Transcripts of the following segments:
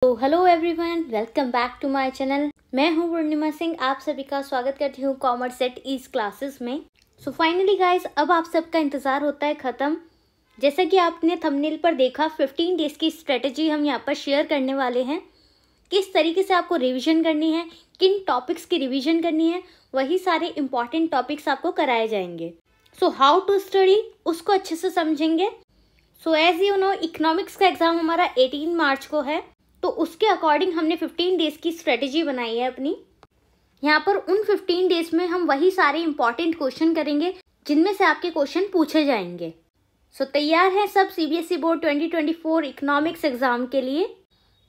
तो hello everyone, welcome back to my channel. मैं हूं पूर्णिमा सिंह, आप सभी का स्वागत करती हूं कॉमर्स सेट ईज क्लासेस में। सो फाइनली गाइस, अब आप सबका इंतज़ार होता है ख़त्म। जैसा कि आपने थंबनेल पर देखा, 15 डेज़ की स्ट्रेटजी हम यहां पर शेयर करने वाले हैं। किस तरीके से आपको रिविज़न करनी है, किन टॉपिक्स की रिविज़न करनी है, वही सारे इंपॉर्टेंट टॉपिक्स आपको कराए जाएंगे। सो हाउ टू स्टडी, उसको अच्छे से समझेंगे। So as you know, economics का एग्ज़ाम हमारा 18 मार्च को है, तो उसके अकॉर्डिंग हमने 15 डेज़ की स्ट्रेटजी बनाई है अपनी। यहाँ पर उन 15 डेज़ में हम वही सारे इंपॉर्टेंट क्वेश्चन करेंगे जिनमें से आपके क्वेश्चन पूछे जाएंगे। सो तैयार है सब सीबीएसई बोर्ड 2024 इकोनॉमिक्स एग्ज़ाम के लिए?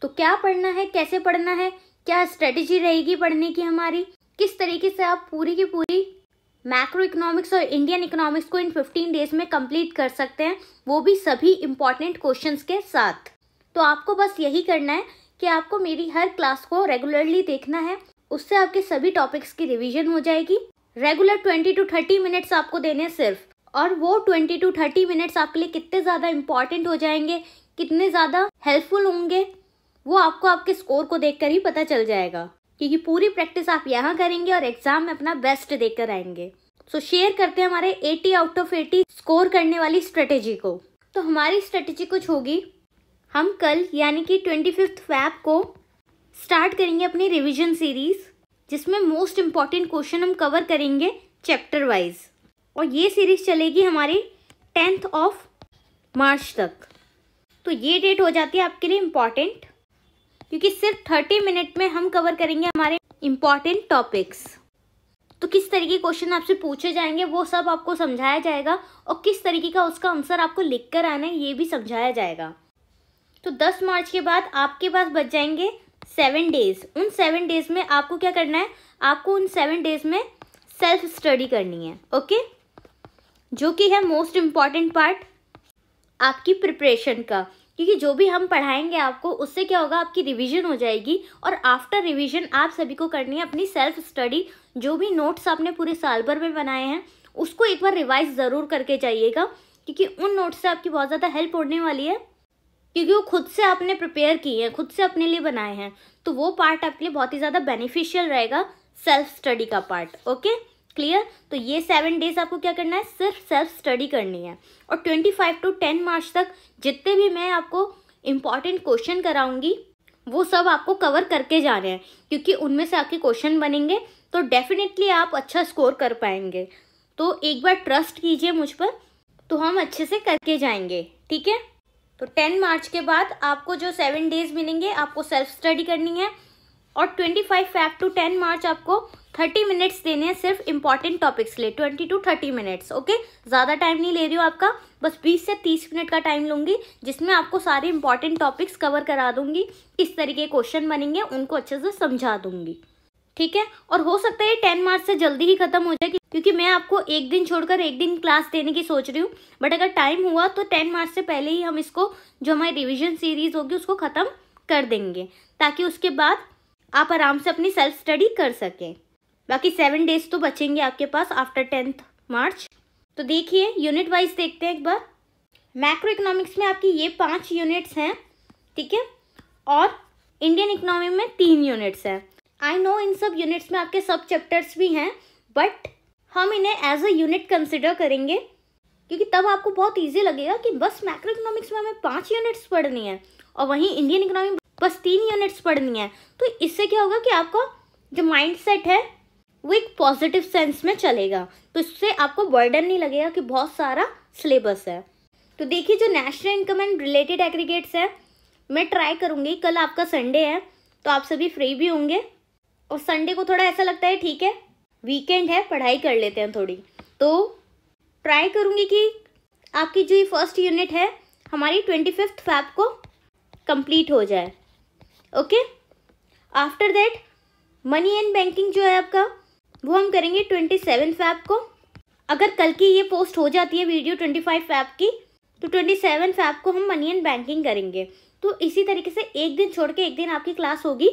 तो क्या पढ़ना है, कैसे पढ़ना है, क्या स्ट्रेटजी रहेगी पढ़ने की हमारी, किस तरीके से आप पूरी की पूरी मैक्रो इकोनॉमिक्स और इंडियन इकोनॉमिक्स को इन 15 डेज़ में कंप्लीट कर सकते हैं, वो भी सभी इंपॉर्टेंट क्वेश्चन्स के साथ। तो आपको बस यही करना है कि आपको मेरी हर क्लास को रेगुलरली देखना है, उससे आपके सभी टॉपिक्स की रिवीजन हो जाएगी। रेगुलर 20 to 30 मिनट्स आपको देने सिर्फ, और वो 20 to 30 मिनट्स आपके लिए कितने ज़्यादा इंपॉर्टेंट हो जाएंगे, कितने ज़्यादा हेल्पफुल होंगे, वो आपको आपके स्कोर को देखकर ही पता चल जाएगा, क्योंकि पूरी प्रैक्टिस आप यहाँ करेंगे और एग्जाम में अपना बेस्ट देकर आएंगे। सो शेयर करते हैं हमारे 80 आउट ऑफ 80 स्कोर करने वाली स्ट्रेटेजी को। तो हमारी स्ट्रेटेजी कुछ होगी, हम कल यानी कि 25 फैब को स्टार्ट करेंगे अपनी रिवीजन सीरीज, जिसमें मोस्ट इम्पॉर्टेंट क्वेश्चन हम कवर करेंगे चैप्टर वाइज, और ये सीरीज चलेगी हमारी 10th ऑफ मार्च तक। तो ये डेट हो जाती है आपके लिए इम्पॉर्टेंट, क्योंकि सिर्फ 30 मिनट में हम कवर करेंगे हमारे इम्पॉर्टेंट टॉपिक्स। तो किस तरीके के क्वेश्चन आपसे पूछे जाएंगे वो सब आपको समझाया जाएगा, और किस तरीके का उसका आंसर आपको लिख कर आना है ये भी समझाया जाएगा। तो 10 मार्च के बाद आपके पास बच जाएंगे 7 डेज़। उन 7 डेज़ में आपको क्या करना है, आपको उन 7 डेज़ में सेल्फ स्टडी करनी है, ओके, जो कि है मोस्ट इम्पॉर्टेंट पार्ट आपकी प्रिपरेशन का, क्योंकि जो भी हम पढ़ाएंगे आपको, उससे क्या होगा, आपकी रिवीजन हो जाएगी, और आफ्टर रिवीजन आप सभी को करनी है अपनी सेल्फ स्टडी। जो भी नोट्स आपने पूरे साल भर में बनाए हैं उसको एक बार रिवाइज ज़रूर करके जाइएगा, क्योंकि उन नोट्स से आपकी बहुत ज़्यादा हेल्प होने वाली है, क्योंकि वो खुद से आपने प्रिपेयर किए हैं, खुद से अपने लिए बनाए हैं। तो वो पार्ट आपके लिए बहुत ही ज़्यादा बेनिफिशियल रहेगा, सेल्फ स्टडी का पार्ट। Okay, clear? तो ये 7 डेज़ आपको क्या करना है, सिर्फ सेल्फ स्टडी करनी है। और 25 to 10 मार्च तक जितने भी मैं आपको इम्पॉर्टेंट क्वेश्चन कराऊंगी वो सब आपको कवर करके जाने हैं, क्योंकि उनमें से आपके क्वेश्चन बनेंगे तो डेफिनेटली आप अच्छा स्कोर कर पाएंगे। तो एक बार ट्रस्ट कीजिए मुझ पर, तो हम अच्छे से करके जाएंगे, ठीक है? तो 10 मार्च के बाद आपको जो 7 डेज़ मिलेंगे आपको सेल्फ स्टडी करनी है, और 25 फैब टू 10 मार्च आपको 30 मिनट्स देने हैं सिर्फ इंपॉर्टेंट टॉपिक्स लिए, 20 to 30 मिनट्स। ओके, ज़्यादा टाइम नहीं ले रही हूँ आपका, बस 20 से 30 मिनट का टाइम लूँगी, जिसमें आपको सारे इंपॉर्टेंट टॉपिक्स कवर करा दूँगी, किस तरीके के क्वेश्चन बनेंगे उनको अच्छे से समझा दूँगी, ठीक है? और हो सकता है 10 मार्च से जल्दी ही खत्म हो जाए, क्योंकि मैं आपको एक दिन छोड़कर एक दिन क्लास देने की सोच रही हूँ, बट अगर टाइम हुआ तो 10 मार्च से पहले ही हम इसको, जो हमारी रिवीजन सीरीज होगी, उसको ख़त्म कर देंगे, ताकि उसके बाद आप आराम से अपनी सेल्फ स्टडी कर सकें। बाकी 7 डेज़ तो बचेंगे आपके पास आफ्टर 10th मार्च। तो देखिए, यूनिट वाइज देखते हैं एक बार। मैक्रो इकोनॉमिक्स में आपकी ये 5 यूनिट्स हैं, ठीक है, और इंडियन इकोनॉमी में 3 यूनिट्स हैं। आई नो इन सब यूनिट्स में आपके सब चैप्टर्स भी हैं, बट हम इन्हें एज अ यूनिट कंसिडर करेंगे, क्योंकि तब आपको बहुत ईजी लगेगा कि बस मैक्रो इकोनॉमिक्स में हमें 5 यूनिट्स पढ़नी है, और वहीं इंडियन इकोनॉमी बस 3 यूनिट्स पढ़नी है। तो इससे क्या होगा कि आपका जो माइंड सेट है वो एक पॉजिटिव सेंस में चलेगा, तो इससे आपको बर्डन नहीं लगेगा कि बहुत सारा सिलेबस है। तो देखिए, जो national income and related aggregates है, मैं ट्राई करूँगी, कल आपका संडे है तो आप सभी फ्री भी होंगे, और संडे को थोड़ा ऐसा लगता है ठीक है वीकेंड है, पढ़ाई कर लेते हैं थोड़ी, तो ट्राई करूँगी कि आपकी जो ये फर्स्ट यूनिट है हमारी 25 फैब को कंप्लीट हो जाए। Okay, after that money and banking जो है आपका, वो हम करेंगे 27 फैब को। अगर कल की ये पोस्ट हो जाती है वीडियो 25 फैब की, तो 27 फैब को हम मनी एंड बैंकिंग करेंगे। तो इसी तरीके से एक दिन छोड़ के एक दिन आपकी क्लास होगी।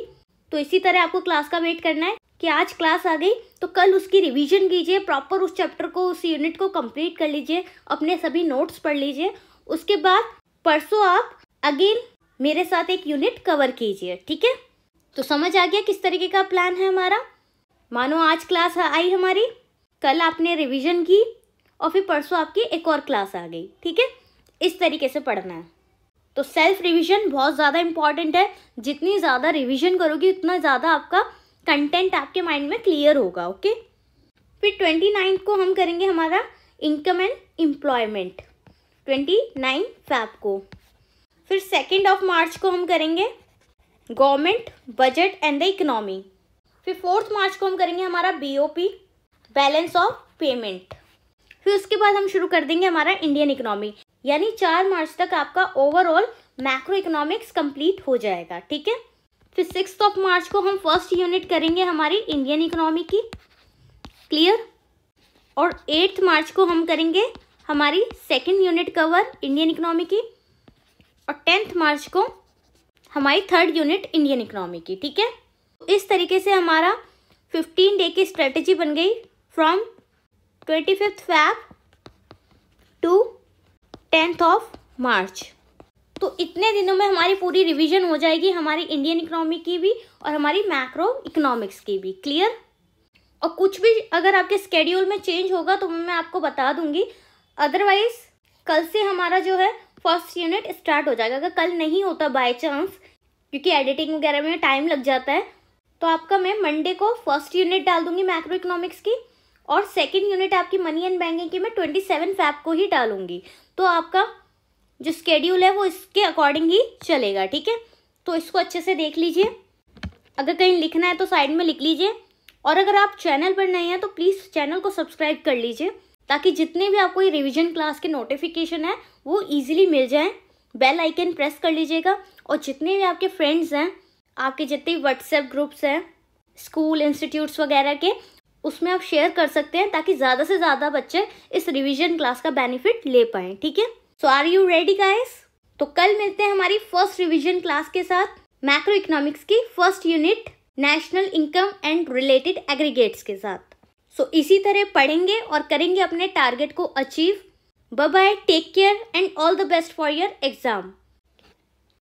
तो इसी तरह आपको क्लास का वेट करना है कि आज क्लास आ गई तो कल उसकी रिवीजन कीजिए, प्रॉपर उस चैप्टर को, उस यूनिट को कंप्लीट कर लीजिए, अपने सभी नोट्स पढ़ लीजिए। उसके बाद परसों आप अगेन मेरे साथ एक यूनिट कवर कीजिए। ठीक है, तो समझ आ गया किस तरीके का प्लान है हमारा। मानो आज क्लास आई हमारी, कल आपने रिवीजन की और फिर परसों आपकी एक और क्लास आ गई। ठीक है, इस तरीके से पढ़ना है। तो सेल्फ रिवीजन बहुत ज़्यादा इम्पॉर्टेंट है। जितनी ज़्यादा रिवीजन करोगी उतना ज़्यादा आपका कंटेंट आपके माइंड में क्लियर होगा। ओके, फिर 29 को हम करेंगे हमारा इनकम एंड एम्प्लॉयमेंट, 29 फ़ैब को। फिर 2 मार्च को हम करेंगे government budget and the economy. फिर 4 मार्च को हम करेंगे हमारा BOP, बैलेंस ऑफ पेमेंट। फिर उसके बाद हम शुरू कर देंगे हमारा इंडियन इकोनॉमी, यानी 4 मार्च तक आपका ओवरऑल मैक्रो इकोनॉमिक्स कंप्लीट हो जाएगा। ठीक है, फिर 6 मार्च को हम फर्स्ट यूनिट करेंगे हमारी इंडियन इकोनॉमी की, क्लियर। और 8 मार्च को हम करेंगे हमारी second unit cover Indian economy की, और 10 मार्च को हमारी थर्ड यूनिट इंडियन इकोनॉमी की। ठीक है, इस तरीके से हमारा 15 डे की स्ट्रेटेजी बन गई फ्रॉम 25 फ़ैब टू 10 मार्च। तो इतने दिनों में हमारी पूरी रिवीजन हो जाएगी, हमारी इंडियन इकोनॉमी की भी और हमारी मैक्रो इकोनॉमिक्स की भी, क्लियर। और कुछ भी अगर आपके स्केड्यूल में चेंज होगा तो मैं आपको बता दूंगी, अदरवाइज कल से हमारा जो है फर्स्ट यूनिट स्टार्ट हो जाएगा। अगर कल नहीं होता बाय चांस, क्योंकि एडिटिंग वगैरह में टाइम लग जाता है, तो आपका मैं मंडे को फर्स्ट यूनिट डाल दूंगी मैक्रो इकोनॉमिक्स की, और सेकंड यूनिट आपकी मनी एंड बैंकिंग की मैं 27 फ़ैब को ही डालूंगी। तो आपका जो स्केड्यूल है वो इसके अकॉर्डिंग ही चलेगा। ठीक है, तो इसको अच्छे से देख लीजिए। अगर कहीं लिखना है तो साइड में लिख लीजिए, और अगर आप चैनल पर नए हैं तो प्लीज़ चैनल को सब्सक्राइब कर लीजिए, ताकि जितने भी आपको ये रिवीजन क्लास के नोटिफिकेशन है वो ईजिली मिल जाएँ। बेल आइकन प्रेस कर लीजिएगा, और जितने भी आपके फ्रेंड्स हैं, आपके जितने व्हाट्सएप ग्रुप्स हैं स्कूल इंस्टीट्यूट्स वगैरह के, उसमें आप शेयर कर सकते हैं, ताकि ज़्यादा से ज़्यादा बच्चे इस रिवीजन क्लास का बेनिफिट ले पाएँ। ठीक है, सो आर यू रेडी गाइस? तो कल मिलते हैं हमारी फर्स्ट रिवीजन क्लास के साथ, मैक्रो इकोनॉमिक्स की first unit national income and related aggregates के साथ। सो इसी तरह पढ़ेंगे और करेंगे अपने टारगेट को achieve. Bye bye, take care and all the best for your exam.